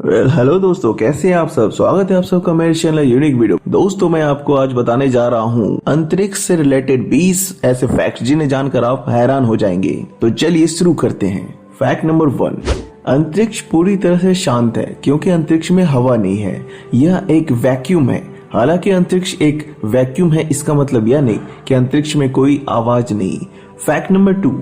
Hello दोस्तों, कैसे हैं आप सब। स्वागत है आप सबका मेरे चैनल यूनिक वीडियो। दोस्तों, मैं आपको आज बताने जा रहा हूँ अंतरिक्ष से रिलेटेड 20 ऐसे फैक्ट जिन्हें जानकर आप हैरान हो जाएंगे। तो चलिए शुरू करते हैं। फैक्ट नंबर 1, अंतरिक्ष पूरी तरह से शांत है क्योंकि अंतरिक्ष में हवा नहीं है। यह एक वैक्यूम है। हालांकि अंतरिक्ष एक वैक्यूम है, इसका मतलब यह नहीं कि अंतरिक्ष में कोई आवाज नहीं। फैक्ट नंबर 2,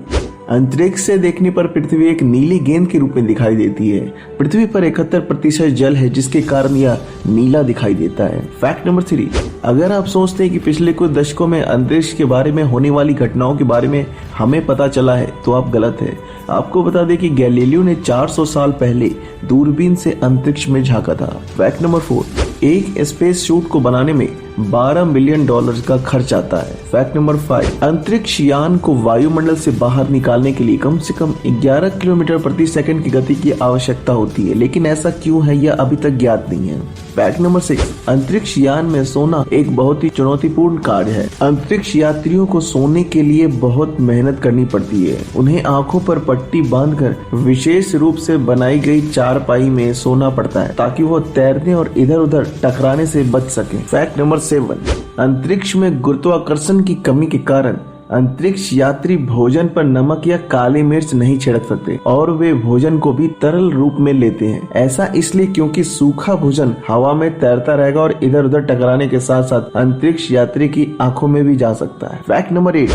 अंतरिक्ष से देखने पर पृथ्वी एक नीली गेंद के रूप में दिखाई देती है। पृथ्वी पर 71% जल है, जिसके कारण यह नीला दिखाई देता है। फैक्ट नंबर 3, अगर आप सोचते हैं कि पिछले कुछ दशकों में अंतरिक्ष के बारे में होने वाली घटनाओं के बारे में हमें पता चला है, तो आप गलत है। आपको बता दें कि गैलीलियो ने 400 साल पहले दूरबीन से अंतरिक्ष में झांका था। फैक्ट नंबर 4, एक स्पेस सूट को बनाने में $12 मिलियन का खर्च आता है। फैक्ट नंबर 5, अंतरिक्ष यान को वायुमंडल से बाहर निकालने के लिए कम से कम 11 किलोमीटर प्रति सेकंड की गति की आवश्यकता होती है, लेकिन ऐसा क्यों है यह अभी तक ज्ञात नहीं है। फैक्ट नंबर 6, अंतरिक्ष यान में सोना एक बहुत ही चुनौतीपूर्ण कार्य है। अंतरिक्ष यात्रियों को सोने के लिए बहुत मेहनत करनी पड़ती है। उन्हें आंखों पर पट्टी बांधकर विशेष रूप से बनाई गई चारपाई में सोना पड़ता है ताकि वो तैरने और इधर उधर टकराने से बच सके। फैक्ट नंबर 7, अंतरिक्ष में गुरुत्वाकर्षण की कमी के कारण अंतरिक्ष यात्री भोजन पर नमक या काली मिर्च नहीं छिड़क सकते और वे भोजन को भी तरल रूप में लेते हैं। ऐसा इसलिए क्योंकि सूखा भोजन हवा में तैरता रहेगा और इधर उधर टकराने के साथ साथ अंतरिक्ष यात्री की आंखों में भी जा सकता है। फैक्ट नंबर 8,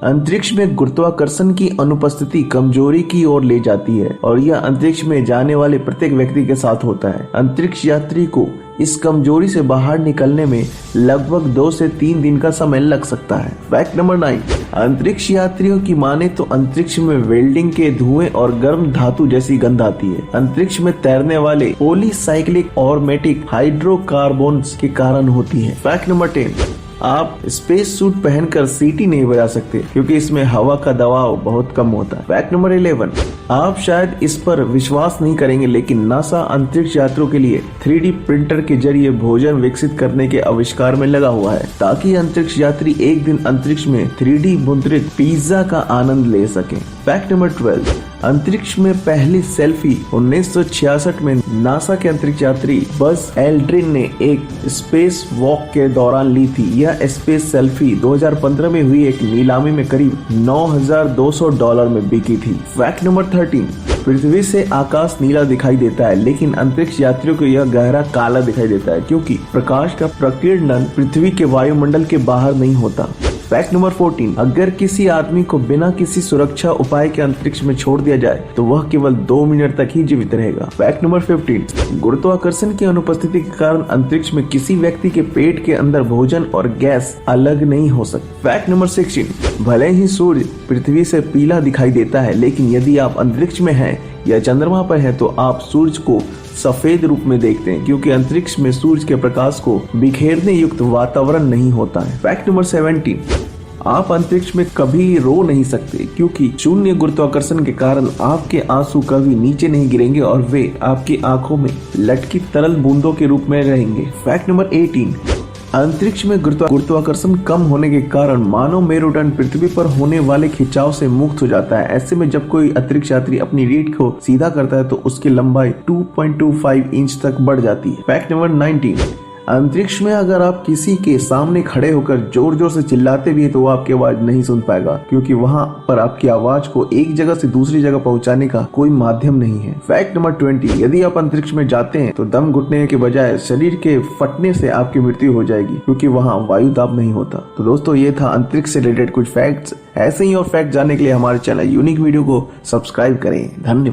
अंतरिक्ष में गुरुत्वाकर्षण की अनुपस्थिति कमजोरी की ओर ले जाती है और यह अंतरिक्ष में जाने वाले प्रत्येक व्यक्ति के साथ होता है। अंतरिक्ष यात्री को इस कमजोरी से बाहर निकलने में लगभग 2 से 3 दिन का समय लग सकता है। फैक्ट नंबर 9, अंतरिक्ष यात्रियों की माने तो अंतरिक्ष में वेल्डिंग के धुएं और गर्म धातु जैसी गंध आती है। अंतरिक्ष में तैरने वाले पॉलीसाइक्लिक ऑर्मेटिक हाइड्रोकार्बोन्स के कारण होती है। फैक्ट नंबर 10, आप स्पेस सूट पहनकर सीटी नहीं बजा सकते क्योंकि इसमें हवा का दबाव बहुत कम होता है। फैक्ट नंबर 11, आप शायद इस पर विश्वास नहीं करेंगे, लेकिन नासा अंतरिक्ष यात्रियों के लिए 3D प्रिंटर के जरिए भोजन विकसित करने के आविष्कार में लगा हुआ है ताकि अंतरिक्ष यात्री एक दिन अंतरिक्ष में 3D मुद्रित पिज्जा का आनंद ले सके। फैक्ट नंबर 12, अंतरिक्ष में पहली सेल्फी 1966 में नासा के अंतरिक्ष यात्री बज एल्ड्रिन ने एक स्पेस वॉक के दौरान ली थी। यह स्पेस सेल्फी 2015 में हुई एक नीलामी में करीब $9,200 में बिकी थी। फैक्ट नंबर 13, पृथ्वी से आकाश नीला दिखाई देता है, लेकिन अंतरिक्ष यात्रियों को यह गहरा काला दिखाई देता है क्योंकि प्रकाश का प्रकीर्णन पृथ्वी के वायुमंडल के बाहर नहीं होता। फैक्ट नंबर 14, अगर किसी आदमी को बिना किसी सुरक्षा उपाय के अंतरिक्ष में छोड़ दिया जाए तो वह केवल 2 मिनट तक ही जीवित रहेगा। फैक्ट नंबर 15, गुरुत्वाकर्षण की अनुपस्थिति के कारण अंतरिक्ष में किसी व्यक्ति के पेट के अंदर भोजन और गैस अलग नहीं हो सकती। फैक्ट नंबर 16, भले ही सूर्य पृथ्वी से पीला दिखाई देता है, लेकिन यदि आप अंतरिक्ष में हैं या चंद्रमा पर हैं तो आप सूर्य को सफेद रूप में देखते हैं क्योंकि अंतरिक्ष में सूर्य के प्रकाश को बिखेरने युक्त वातावरण नहीं होता है। फैक्ट नंबर 17, आप अंतरिक्ष में कभी रो नहीं सकते क्योंकि शून्य गुरुत्वाकर्षण के कारण आपके आंसू कभी नीचे नहीं गिरेंगे और वे आपकी आंखों में लटकी तरल बूंदों के रूप में रहेंगे। फैक्ट नंबर 18, अंतरिक्ष में गुरुत्वाकर्षण कम होने के कारण मानव मेरुदंड पृथ्वी पर होने वाले खिंचाव से मुक्त हो जाता है। ऐसे में जब कोई अंतरिक्ष यात्री अपनी रीढ़ को सीधा करता है तो उसकी लंबाई 2.25 इंच तक बढ़ जाती है। फैक्ट नंबर 19, अंतरिक्ष में अगर आप किसी के सामने खड़े होकर जोर जोर से चिल्लाते भी हैं तो वो आपकी आवाज नहीं सुन पाएगा क्योंकि वहां पर आपकी आवाज को एक जगह से दूसरी जगह पहुंचाने का कोई माध्यम नहीं है। फैक्ट नंबर 20, यदि आप अंतरिक्ष में जाते हैं तो दम घुटने के बजाय शरीर के फटने से आपकी मृत्यु हो जाएगी क्योंकि वहाँ वायु दाब नहीं होता। तो दोस्तों, ये था अंतरिक्ष से रिलेटेड कुछ फैक्ट्स। ऐसे ही और फैक्ट जानने के लिए हमारे चैनल यूनिक वीडियो को सब्सक्राइब करें। धन्यवाद।